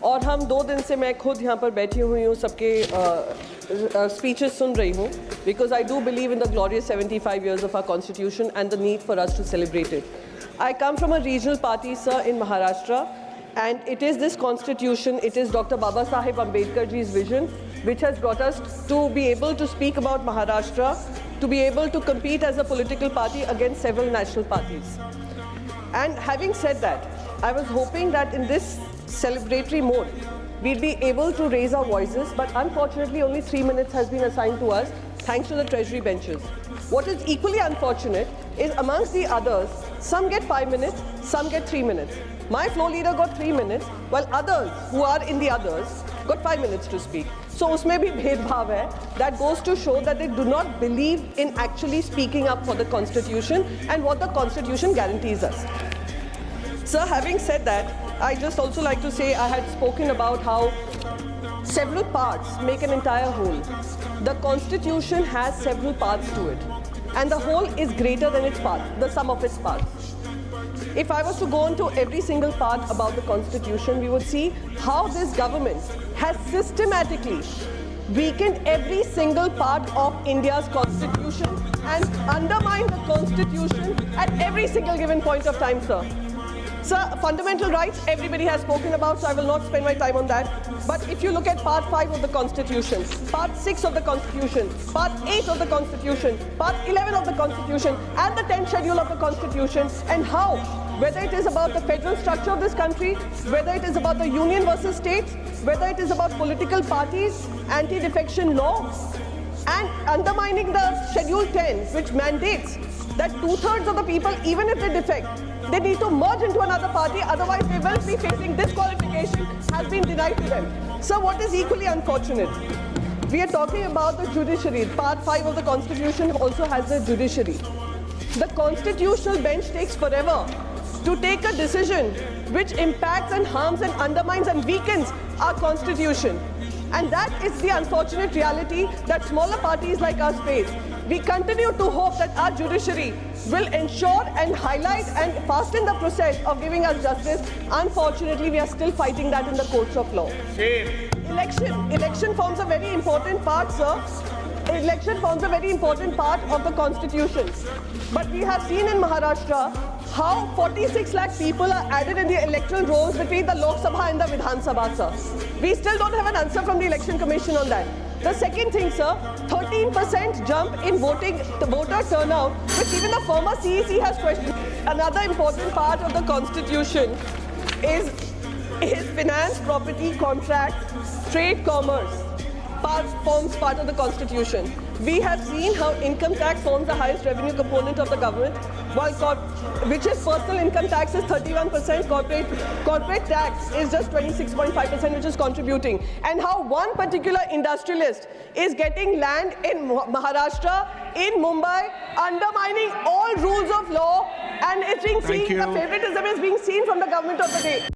और हम 2 दिन से मैं खुद यहाँ पर बैठी हुई हूँ, सबके speeches सुन रही हूँ, because I do believe in the glorious 75 years of our constitution and the need for us to celebrate it. I come from a regional party, sir, in Maharashtra, and it is this constitution, it is Dr. Baba Saheb Ambedkar ji's vision, which has brought us to be able to speak about Maharashtra, to be able to compete as a political party against several national parties. And having said that, I was hoping that in this celebratory mode, we'd be able to raise our voices, but unfortunately only 3 minutes has been assigned to us, thanks to the Treasury benches. What is equally unfortunate is amongst the others, some get 5 minutes, some get 3 minutes. My floor leader got 3 minutes, while others who are in the others got 5 minutes to speak. So usme bhi bhedbhav hai. That goes to show that they do not believe in actually speaking up for the Constitution and what the Constitution guarantees us. Sir, having said that, I just also like to say I had spoken about how several parts make an entire whole. The Constitution has several parts to it, and the whole is greater than its part, the sum of its parts. If I was to go into every single part about the Constitution, we would see how this government has systematically weakened every single part of India's Constitution and undermined the Constitution at every single given point of time, sir. Sir, fundamental rights, everybody has spoken about, so I will not spend my time on that. But if you look at Part 5 of the Constitution, Part 6 of the Constitution, Part 8 of the Constitution, Part 11 of the Constitution, and the 10th Schedule of the Constitution, and how, whether it is about the federal structure of this country, whether it is about the union versus states, whether it is about political parties, anti-defection law, and undermining the Schedule 10, which mandates that 2/3 of the people, even if they defect, they need to merge into another party, otherwise they will be facing disqualification, has been denied to them. So what is equally unfortunate? We are talking about the judiciary. Part 5 of the Constitution also has the judiciary. The constitutional bench takes forever to take a decision which impacts and harms and undermines and weakens our Constitution. And that is the unfortunate reality that smaller parties like us face. We continue to hope that our judiciary will ensure and highlight and fasten the process of giving us justice. Unfortunately, we are still fighting that in the courts of law. Election forms a very important part, sir. Election forms a very important part of the Constitution. But we have seen in Maharashtra how 46 lakh people are added in the electoral rolls between the Lok Sabha and the Vidhan Sabha, sir. We still don't have an answer from the Election Commission on that. The second thing, sir, 13% jump in voter turnout, which even the former CEC has questioned. Another important part of the Constitution is finance, property, contract, trade, commerce. Forms part of the Constitution. We have seen how income tax forms the highest revenue component of the government, which is personal income tax is 31%, corporate tax is just 26.5%, which is contributing. And how one particular industrialist is getting land in Maharashtra, in Mumbai, undermining all rules of law, and it's being seen, the favoritism is being seen from the government of the day.